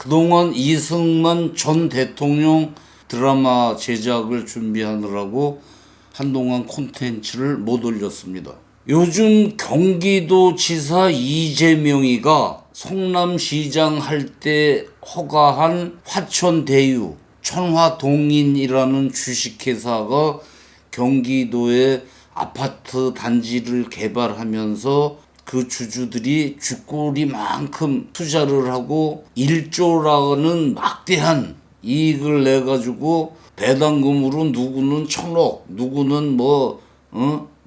그동안 이승만 전 대통령 드라마 제작을 준비하느라고 한동안 콘텐츠를 못 올렸습니다. 요즘 경기도지사 이재명이가 성남시장 할 때 허가한 화천대유 천화동인이라는 주식회사가 경기도에 아파트 단지를 개발하면서 그 주주들이 쥐꼬리만큼 투자를 하고 1조라는 막대한 이익을 내가지고 배당금으로 누구는 1,000억, 누구는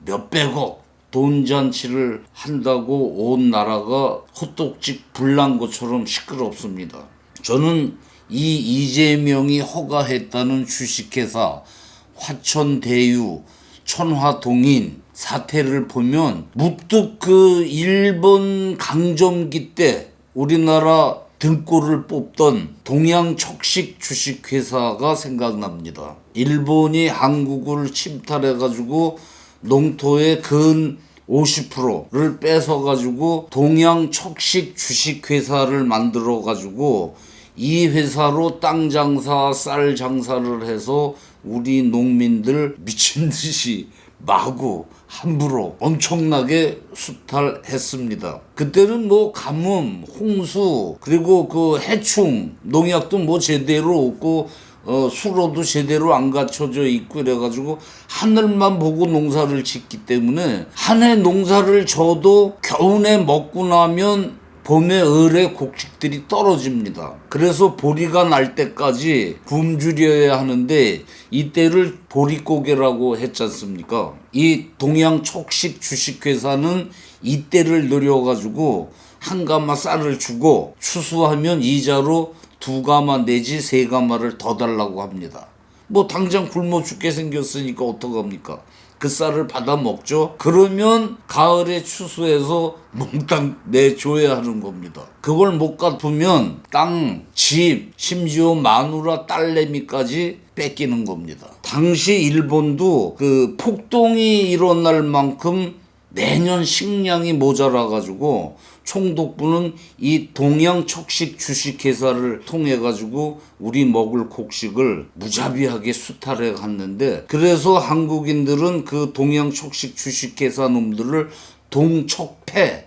몇백억 돈잔치를 한다고 온 나라가 호떡집 불난 것처럼 시끄럽습니다. 저는 이 이재명이 허가했다는 주식회사 화천대유 천화동인 사태를 보면 문득 그 일본 강점기 때 우리나라 등골을 뽑던 동양척식 주식회사가 생각납니다. 일본이 한국을 침탈해가지고 농토의 근 50%를 뺏어가지고 동양척식 주식회사를 만들어가지고 이 회사로 땅 장사, 쌀 장사를 해서 우리 농민들 미친 듯이 마구 함부로 엄청나게 수탈했습니다. 그때는 가뭄, 홍수, 그리고 그 해충, 농약도 제대로 없고 수로도 제대로 안 갖춰져 있고 이래가지고 하늘만 보고 농사를 짓기 때문에 한 해 농사를 져도 겨우내 먹고 나면 봄에 을의 곡식들이 떨어집니다. 그래서 보리가 날 때까지 굶주려야 하는데 이때를 보리고개라고 했지 않습니까? 이 동양척식 주식회사는 이때를 노려가지고 한 가마 쌀을 주고 추수하면 이자로 2가마 내지 3가마를 더 달라고 합니다. 당장 굶어 죽게 생겼으니까 어떡합니까? 그 쌀을 받아 먹죠. 그러면 가을에 추수해서 몽땅 내줘야 하는 겁니다. 그걸 못 갚으면 땅, 집, 심지어 마누라, 딸내미까지 뺏기는 겁니다. 당시 일본도 그 폭동이 일어날 만큼 매년 식량이 모자라가지고 총독부는 이 동양척식 주식회사를 통해가지고 우리 먹을 곡식을 무자비하게 수탈해 갔는데, 그래서 한국인들은 그 동양척식 주식회사 놈들을 동척패라면서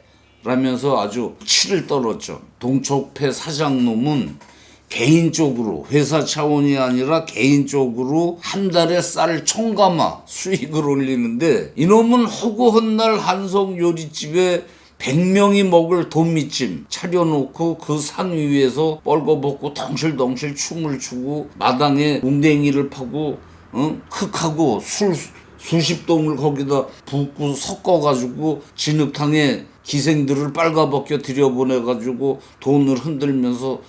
아주 치를 떨었죠. 동척패 사장놈은 개인적으로, 회사 차원이 아니라 개인적으로 한 달에 쌀 1,000가마 수익을 올리는데, 이놈은 허구한 날 한성 요리집에 100명이 먹을 돈미찜 차려놓고 그 산 위에서 뻘거벗고 덩실덩실 춤을 추고 마당에 웅댕이를 파고 흙하고 술 수십 동을 거기다 붓고 섞어가지고 진흙탕에 기생들을 빨가벗겨 들여보내가지고 돈을 흔들면서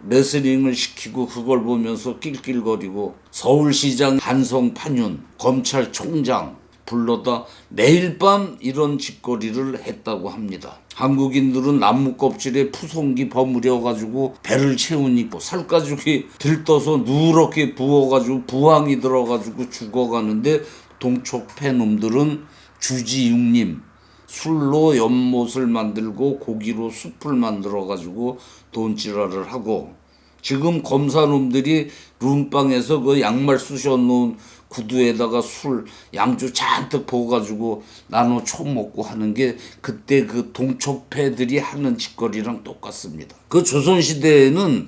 레슬링을 시키고 그걸 보면서 낄낄거리고, 서울시장 한성 판윤, 검찰총장 불러다 매일 밤 이런 짓거리를 했다고 합니다. 한국인들은 나무 껍질에 푸송기 버무려가지고 배를 채우니까 살가죽이 들떠서 누렇게 부어가지고 부항이 들어가지고 죽어가는데, 동척패 놈들은 주지육림, 술로 연못을 만들고 고기로 숲을 만들어가지고 돈지랄을 하고, 지금 검사놈들이 룸방에서 그 양말 쑤셔놓은 구두에다가 술, 양주 잔뜩 부어가지고 나눠 처먹고 하는 게 그때 그 동척패들이 하는 짓거리랑 똑같습니다. 그 조선시대에는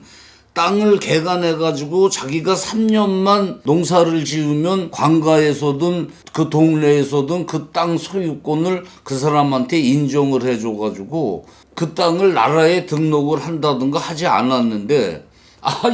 땅을 개간해가지고 자기가 3년만 농사를 지으면 관가에서든 그 동네에서든 그 땅 소유권을 그 사람한테 인정을 해줘가지고 그 땅을 나라에 등록을 한다든가 하지 않았는데,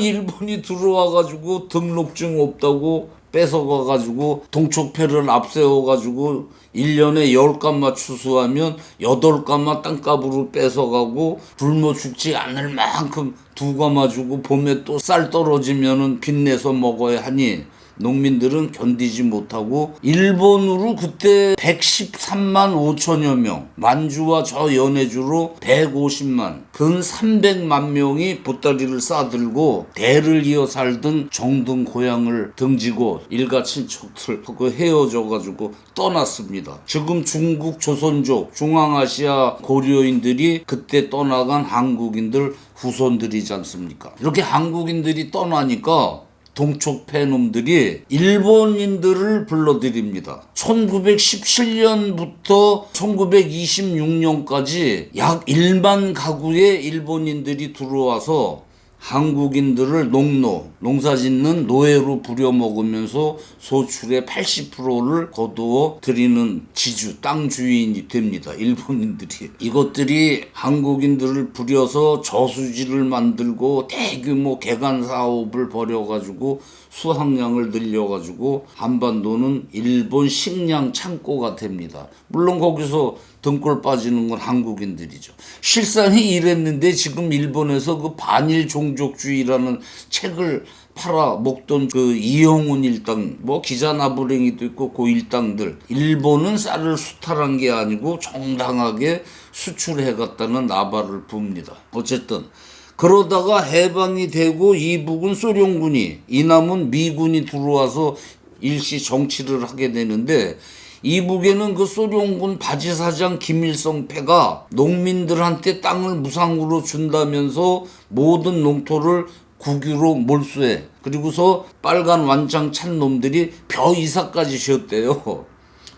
일본이 들어와가지고 등록증 없다고 뺏어가가지고 동척패를 앞세워가지고 1년에 10가마 추수하면 8가마 땅값으로 뺏어가고 굶어 죽지 않을 만큼 2가마 주고 봄에 또 쌀 떨어지면은 빚내서 먹어야 하니 농민들은 견디지 못하고 일본으로 그때 113만 5천여 명, 만주와 저 연해주로 150만, 근 300만 명이 보따리를 싸들고 대를 이어 살던 정등 고향을 등지고 일가 친척들하고 헤어져가지고 떠났습니다. 지금 중국 조선족, 중앙아시아 고려인들이 그때 떠나간 한국인들 후손들이지 않습니까? 이렇게 한국인들이 떠나니까 동촉패 놈들이 일본인들을 불러들입니다. 1917년부터 1926년까지 약 1만 가구의 일본인들이 들어와서 한국인들을 농사짓는 노예로 부려먹으면서 소출의 80%를 거두어 들이는 지주, 땅 주인이 됩니다. 일본인들이. 이것들이 한국인들을 부려서 저수지를 만들고 대규모 개간 사업을 벌여가지고 수확량을 늘려가지고 한반도는 일본 식량 창고가 됩니다. 물론 거기서 등골 빠지는 건 한국인들이죠. 실상이 이랬는데 지금 일본에서 그 반일 종족주의라는 책을 팔아 먹던 그 이영훈 일당, 뭐 기자나부랭이도 있고 그 일당들, 일본은 쌀을 수탈한 게 아니고 정당하게 수출해갔다는 나발을 붑니다. 어쨌든 그러다가 해방이 되고 이북은 소련군이, 이남은 미군이 들어와서 일시 정치를 하게 되는데, 이북에는 그 소련군 바지사장 김일성 패가 농민들한테 땅을 무상으로 준다면서 모든 농토를 국유로 몰수해. 그리고서 빨간 완장 찬 놈들이 벼 이사까지 지었대요.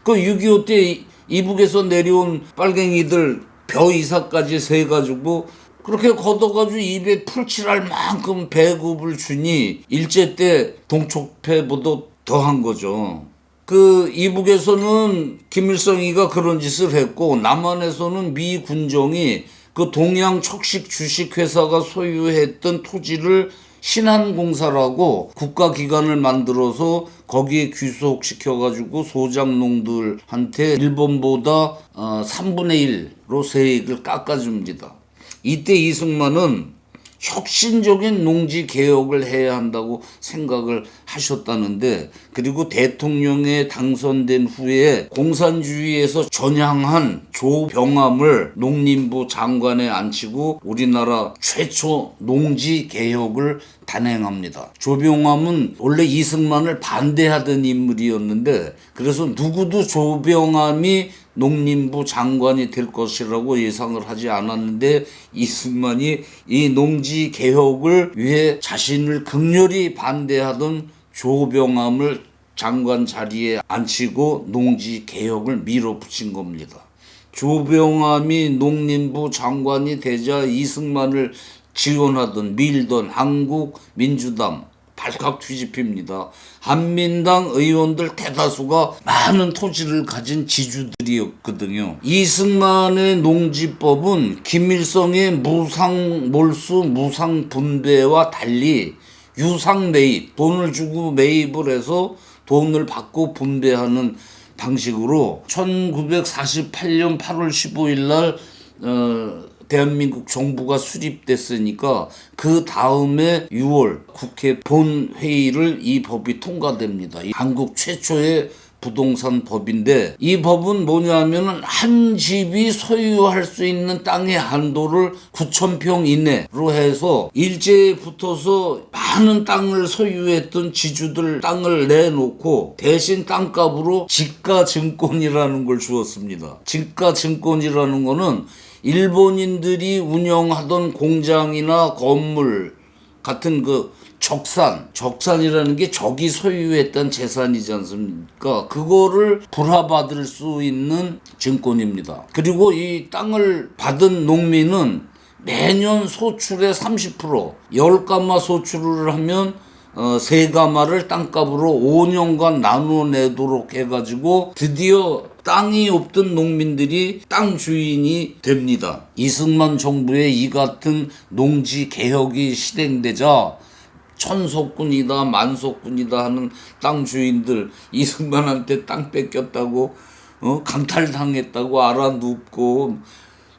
그 6.25 때 이북에서 내려온 빨갱이들 벼 이사까지 세가지고 그렇게 걷어가지고 입에 풀칠할 만큼 배급을 주니 일제 때 동촉패보다 더한 거죠. 그 이북에서는 김일성이가 그런 짓을 했고, 남한에서는 미 군정이 그 동양 척식 주식회사가 소유했던 토지를 신한공사라고 국가기관을 만들어서 거기에 귀속시켜가지고 소장농들한테 일본보다 3분의 1로 세액을 깎아줍니다. 이때 이승만은 혁신적인 농지 개혁을 해야 한다고 생각을 하셨다는데, 그리고 대통령에 당선된 후에 공산주의에서 전향한 조병암을 농림부 장관에 앉히고 우리나라 최초 농지 개혁을 단행합니다. 조병암은 원래 이승만을 반대하던 인물이었는데, 그래서 누구도 조병암이 농림부 장관이 될 것이라고 예상을 하지 않았는데, 이승만이 이 농지 개혁을 위해 자신을 극렬히 반대하던 조병암을 장관 자리에 앉히고 농지 개혁을 밀어붙인 겁니다. 조병암이 농림부 장관이 되자 이승만을 지원하던 밀던 한국민주당 발칵 뒤집힙니다. 한민당 의원들 대다수가 많은 토지를 가진 지주들이었거든요. 이승만의 농지법은 김일성의 무상몰수 무상분배와 달리 유상매입, 돈을 주고 매입을 해서 돈을 받고 분배하는 방식으로 1948년 8월 15일 날 대한민국 정부가 수립됐으니까 그 다음에 6월 국회 본회의를 이 법이 통과됩니다. 한국 최초의 부동산 법인데, 이 법은 뭐냐면은 한 집이 소유할 수 있는 땅의 한도를 9,000평 이내로 해서 일제에 붙어서 많은 땅을 소유했던 지주들 땅을 내놓고 대신 땅값으로 지가증권이라는 걸 주었습니다. 지가증권이라는 거는 일본인들이 운영하던 공장이나 건물 같은 그 적산이라는 게 적이 소유했던 재산이지 않습니까? 그거를 불화받을 수 있는 증권입니다. 그리고 이 땅을 받은 농민은 매년 소출의 30%, 10가마 소출을 하면 3가마를 땅값으로 5년간 나눠내도록 해가지고 드디어 땅이 없던 농민들이 땅 주인이 됩니다. 이승만 정부의 이 같은 농지 개혁이 실행되자 천석군이다 만석군이다 하는 땅 주인들 이승만한테 땅 뺏겼다고 강탈당했다고 알아눕고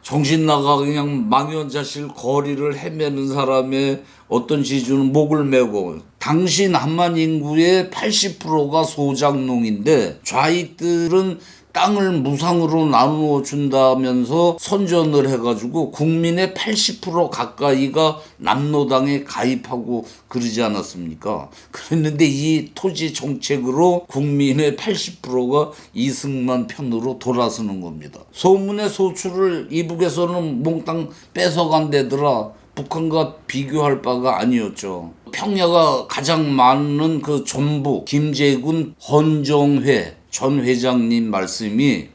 정신 나가 그냥 망연자실 거리를 헤매는 사람의 어떤 지주는 목을 메고 당시 남한 인구의 80%가 소작농인데 좌익들은 땅을 무상으로 나누어 준다면서 선전을 해가지고 국민의 80% 가까이가 남노당에 가입하고 그러지 않았습니까? 그랬는데 이 토지 정책으로 국민의 80%가 이승만 편으로 돌아서는 겁니다. 소문의 소출을 이북에서는 몽땅 뺏어간다더라. 북한과 비교할 바가 아니었죠. 평야가 가장 많은 그 전북 김제군 헌정회 전 회장님 말씀이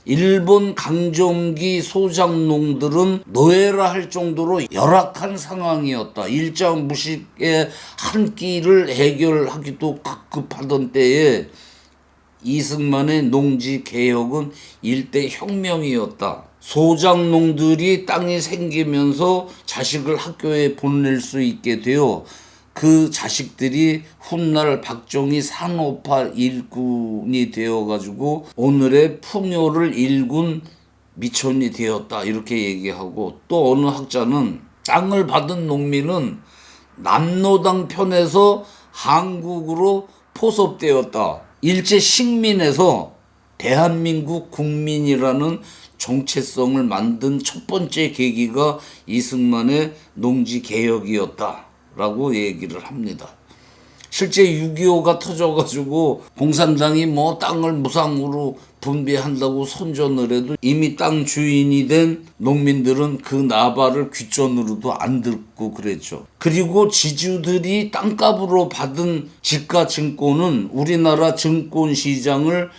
일본 강점기 소작농들은 노예라 할 정도로 열악한 상황이었다. 일장 무식의 한 끼를 해결하기도 급급하던 때에 이승만의 농지 개혁은 일대 혁명이었다. 소작농들이 땅이 생기면서 자식을 학교에 보낼 수 있게 되어 그 자식들이 훗날 박정희 산업화 일꾼이 되어가지고 오늘의 풍요를 일군 미천이 되었다 이렇게 얘기하고, 또 어느 학자는 땅을 받은 농민은 남노당 편에서 한국으로 포섭되었다. 일제 식민에서 대한민국 국민이라는 정체성을 만든 첫 번째 계기가 이승만의 농지 개혁이었다 라고 얘기를 합니다. 실제 6.25가 터져가지고 공산당이 뭐 땅을 무상으로 분배한다고 선전을 해도 이미 땅 주인이 된 농민들은 그 나발을 귓전으로도 안 듣고 그랬죠. 그리고 지주들이 땅값으로 받은 지가증권은 우리나라 증권시장을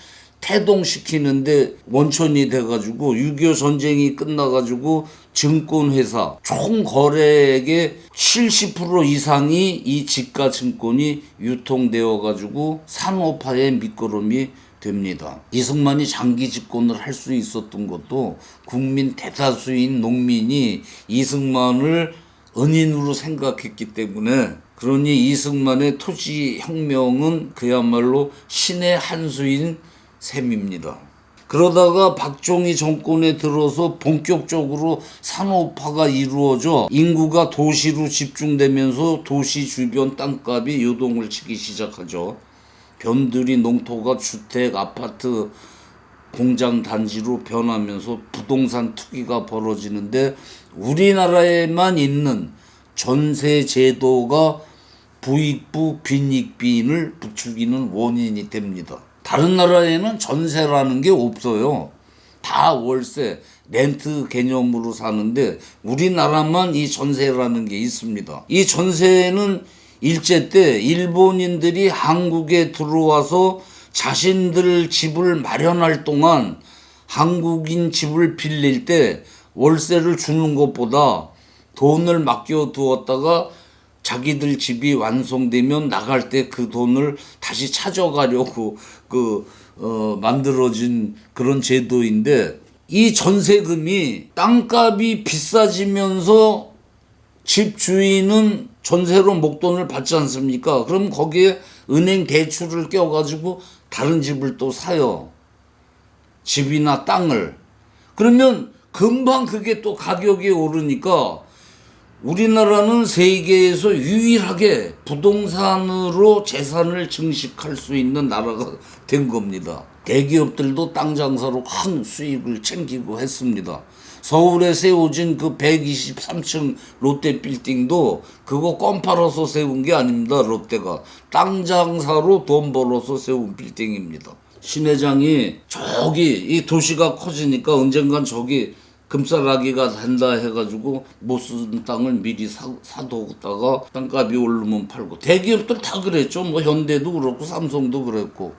태동시키는데 원천이 돼가지고 6.25 전쟁이 끝나가지고 증권회사 총 거래액의 70% 이상이 이 지가증권이 유통되어가지고 산업화의 밑거름이 됩니다. 이승만이 장기 집권을 할 수 있었던 것도 국민 대다수인 농민이 이승만을 은인으로 생각했기 때문에, 그러니 이승만의 토지혁명은 그야말로 신의 한 수인 셈입니다. 그러다가 박정희 정권에 들어서 본격적으로 산업화가 이루어져 인구가 도시로 집중되면서 도시 주변 땅값이 요동을 치기 시작하죠. 변두리 농토가 주택, 아파트, 공장 단지로 변하면서 부동산 투기가 벌어지는데 우리나라에만 있는 전세 제도가 부익부 빈익빈을 부추기는 원인이 됩니다. 다른 나라에는 전세라는 게 없어요. 다 월세, 렌트 개념으로 사는데 우리나라만 이 전세라는 게 있습니다. 이 전세는 일제 때 일본인들이 한국에 들어와서 자신들 집을 마련할 동안 한국인 집을 빌릴 때 월세를 주는 것보다 돈을 맡겨두었다가 자기들 집이 완성되면 나갈 때 그 돈을 다시 찾아가려고 만들어진 그런 제도인데, 이 전세금이 땅값이 비싸지면서 집 주인은 전세로 목돈을 받지 않습니까? 그럼 거기에 은행 대출을 껴가지고 다른 집을 또 사요. 집이나 땅을. 그러면 금방 그게 또 가격이 오르니까 우리나라는 세계에서 유일하게 부동산으로 재산을 증식할 수 있는 나라가 된 겁니다. 대기업들도 땅 장사로 큰 수익을 챙기고 했습니다. 서울에 세워진 그 123층 롯데 빌딩도 그거 껌 팔아서 세운 게 아닙니다. 롯데가 땅 장사로 돈 벌어서 세운 빌딩입니다. 신 회장이 저기 이 도시가 커지니까 언젠간 저기 금싸라기가 된다 해가지고 못 쓰는 땅을 미리 사두다가 땅값이 오르면 팔고, 대기업들 다 그랬죠. 뭐 현대도 그렇고 삼성도 그랬고.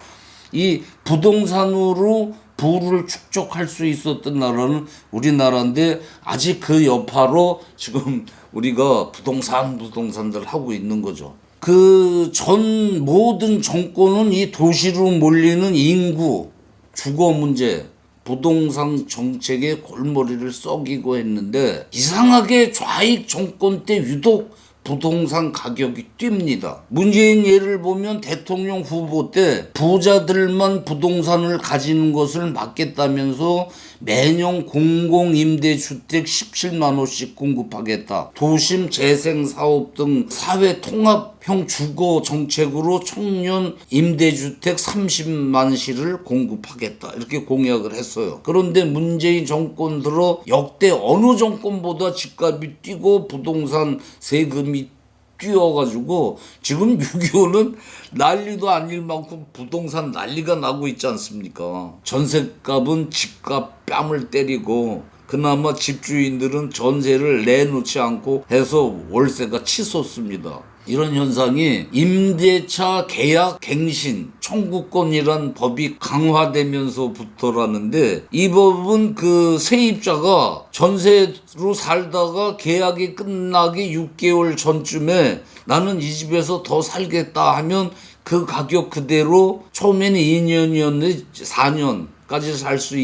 이 부동산으로 부를 축적할 수 있었던 나라는 우리나라인데 아직 그 여파로 지금 우리가 부동산들 하고 있는 거죠. 그 전 모든 정권은 이 도시로 몰리는 인구, 주거 문제, 부동산 정책의 골머리를 썩이고 했는데 이상하게 좌익 정권 때 유독 부동산 가격이 뜁니다. 문재인 예를 보면 대통령 후보 때 부자들만 부동산을 가지는 것을 막겠다면서 매년 공공임대주택 17만 호씩 공급하겠다. 도심 재생사업 등 사회통합형 주거 정책으로 청년 임대주택 30만 시를 공급하겠다. 이렇게 공약을 했어요. 그런데 문재인 정권 들어 역대 어느 정권보다 집값이 뛰고 부동산 세금이 뛰어가지고 지금 6.25는 난리도 아닐 만큼 부동산 난리가 나고 있지 않습니까? 전셋값은 집값 뺨을 때리고 그나마 집주인들은 전세를 내놓지 않고 해서 월세가 치솟습니다. 이런 현상이 임대차 계약 갱신 청구권이란 법이 강화되면서부터라는데, 이 법은 그 세입자가 전세로 살다가 계약이 끝나기 6개월 전쯤에 나는 이 집에서 더 살겠다 하면 그 가격 그대로 처음에는 2년이었는데 4년까지 살 수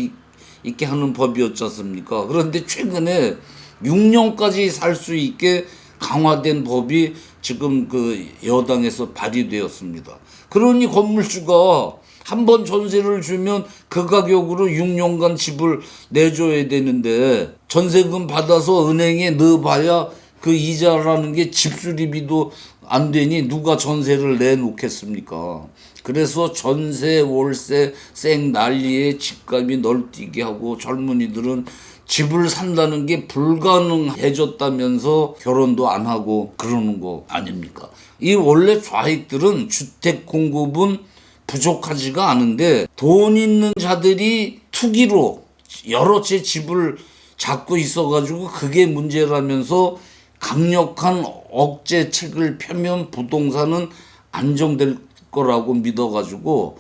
있게 하는 법이었지 않습니까? 그런데 최근에 6년까지 살 수 있게 강화된 법이 지금 그 여당에서 발의되었습니다. 그러니 건물주가 한 번 전세를 주면 그 가격으로 6년간 집을 내줘야 되는데, 전세금 받아서 은행에 넣어봐야 그 이자라는 게 집수리비도 안 되니 누가 전세를 내놓겠습니까? 그래서 전세 월세 쌩 난리에 집값이 널뛰게 하고 젊은이들은 집을 산다는 게 불가능해졌다면서 결혼도 안 하고 그러는 거 아닙니까? 이 원래 좌익들은 주택 공급은 부족하지가 않은데 돈 있는 자들이 투기로 여러 채 집을 잡고 있어가지고 그게 문제라면서 강력한 억제책을 펴면 부동산은 안정될 거라고 믿어가지고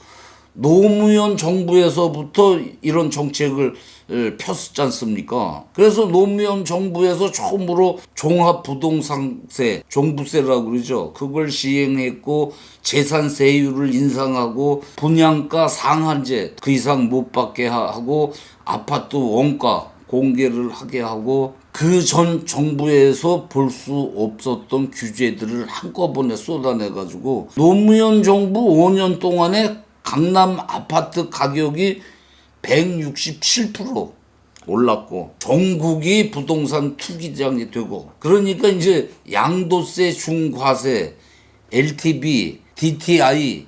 노무현 정부에서부터 이런 정책을 폈지 않습니까? 그래서 노무현 정부에서 처음으로 종합부동산세, 종부세라고 그러죠. 그걸 시행했고 재산세율을 인상하고 분양가 상한제 그 이상 못 받게 하고 아파트 원가 공개를 하게 하고 그 전 정부에서 볼 수 없었던 규제들을 한꺼번에 쏟아내가지고 노무현 정부 5년 동안에 강남 아파트 가격이 167% 올랐고 전국이 부동산 투기장이 되고, 그러니까 이제 양도세, 중과세, LTV, DTI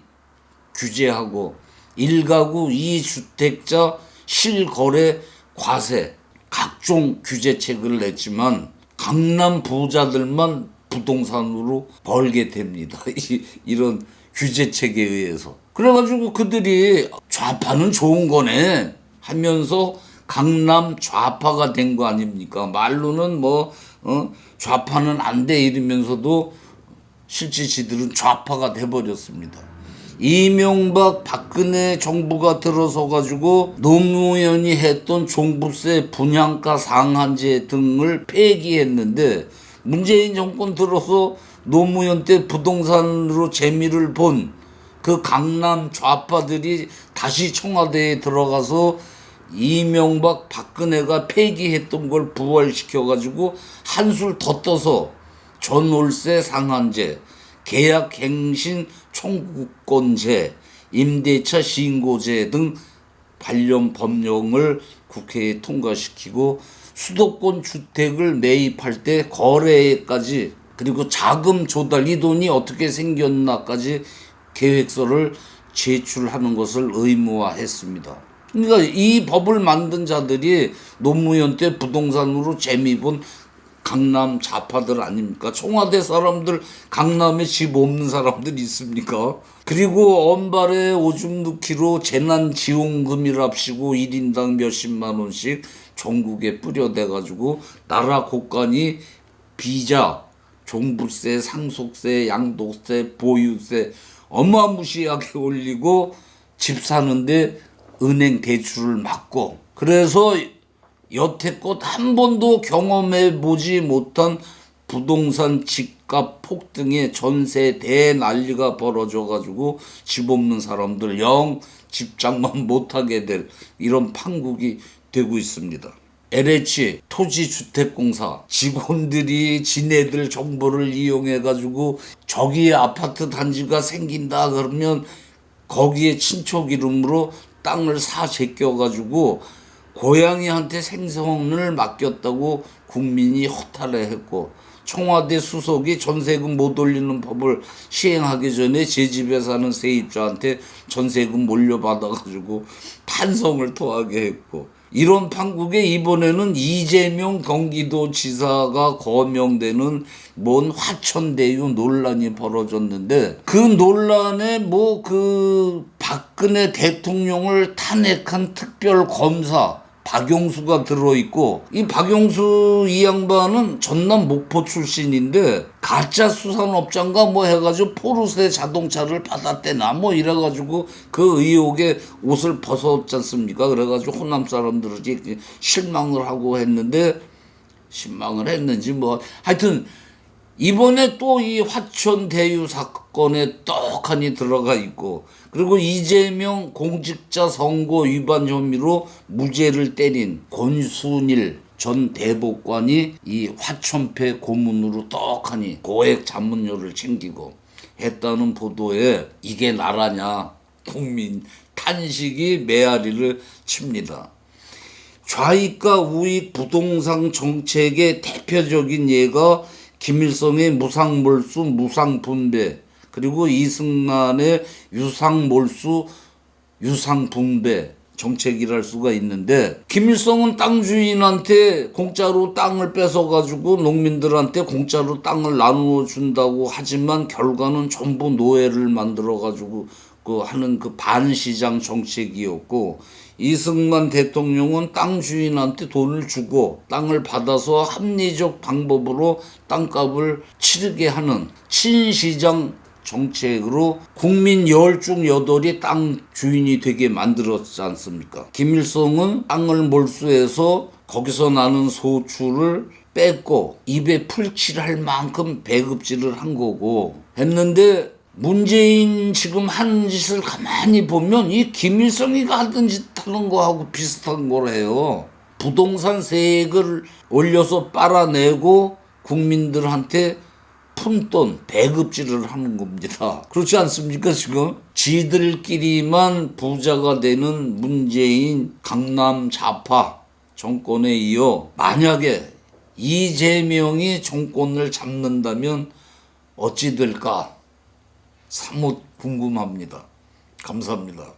규제하고 1가구 2주택자 실거래 과세 각종 규제책을 냈지만 강남 부자들만 부동산으로 벌게 됩니다. 이런 규제책에 의해서. 그래가지고 그들이 좌파는 좋은 거네 하면서 강남 좌파가 된 거 아닙니까? 말로는 좌파는 안 돼 이러면서도 실제 지들은 좌파가 돼버렸습니다. 이명박 박근혜 정부가 들어서 가지고 노무현이 했던 종부세 분양가 상한제 등을 폐기했는데, 문재인 정권 들어서 노무현 때 부동산으로 재미를 본 그 강남 좌파들이 다시 청와대에 들어가서 이명박 박근혜가 폐기했던 걸 부활시켜가지고 한술 더 떠서 전월세 상한제, 계약갱신 청구권제, 임대차 신고제 등 관련 법령을 국회에 통과시키고 수도권 주택을 매입할 때 거래까지, 그리고 자금 조달, 이 돈이 어떻게 생겼나까지 계획서를 제출하는 것을 의무화했습니다. 그러니까 이 법을 만든 자들이 노무현 때 부동산으로 재미 본 강남 좌파들 아닙니까? 청와대 사람들 강남에 집 없는 사람들 있습니까? 그리고 언발에 오줌 넣기로 재난지원금이랍시고 1인당 몇십만 원씩 전국에 뿌려대가지고 나라 곳간이 비자, 종부세, 상속세, 양도세, 보유세 어마무시하게 올리고 집 사는데 은행 대출을 막고, 그래서 여태껏 한 번도 경험해 보지 못한 부동산 집값 폭등에 전세 대난리가 벌어져가지고 집 없는 사람들 영 집장만 못하게 될 이런 판국이 되고 있습니다. LH 토지주택공사 직원들이 지네들 정보를 이용해가지고 저기에 아파트 단지가 생긴다 그러면 거기에 친척 이름으로 땅을 사 제껴가지고 고양이한테 생선을 맡겼다고 국민이 허탈해했고 청와대 수석이 전세금 못 올리는 법을 시행하기 전에 제 집에 사는 세입자한테 전세금 몰려받아가지고 판성을 토하게 했고 이런 판국에 이번에는 이재명 경기도지사가 거명되는 뭔 화천대유 논란이 벌어졌는데 그 논란에 뭐 그 박근혜 대통령을 탄핵한 특별검사 박용수가 들어있고 이 박용수 이 양반은 전남 목포 출신인데 가짜 수산업자인가 뭐 해가지고 포르쉐 자동차를 받았대나 뭐 이래가지고 그 의혹에 옷을 벗었지 않습니까? 그래가지고 호남 사람들이 실망을 하고 했는데 실망을 했는지 뭐 하여튼 이번에 또 이 화천대유 사건에 떡하니 들어가 있고 그리고 이재명 공직자 선거 위반 혐의로 무죄를 때린 권순일 전 대법관이 이 화천패 고문으로 떡하니 고액 자문료를 챙기고 했다는 보도에 이게 나라냐 국민 탄식이 메아리를 칩니다. 좌익과 우익 부동산 정책의 대표적인 예가 김일성의 무상몰수 무상분배 그리고 이승만의 유상몰수 유상분배 정책이랄 수가 있는데 김일성은 땅 주인한테 공짜로 땅을 뺏어가지고 농민들한테 공짜로 땅을 나누어 준다고 하지만 결과는 전부 노예를 만들어가지고 그 하는 그 반시장 정책이었고 이승만 대통령은 땅 주인한테 돈을 주고 땅을 받아서 합리적 방법으로 땅값을 치르게 하는 친시장 정책으로 국민 10중 8이 땅 주인이 되게 만들었지 않습니까? 김일성은 땅을 몰수해서 거기서 나는 소출을 뺏고 입에 풀칠할 만큼 배급질을 한 거고 했는데 문재인 지금 하는 짓을 가만히 보면 이 김일성이가 하던 짓 하는 거하고 비슷한 거래요. 부동산 세액을 올려서 빨아내고 국민들한테 푼돈 배급질을 하는 겁니다. 그렇지 않습니까 지금? 지들끼리만 부자가 되는 문재인 강남 좌파 정권에 이어 만약에 이재명이 정권을 잡는다면 어찌 될까? 사뭇 궁금합니다. 감사합니다.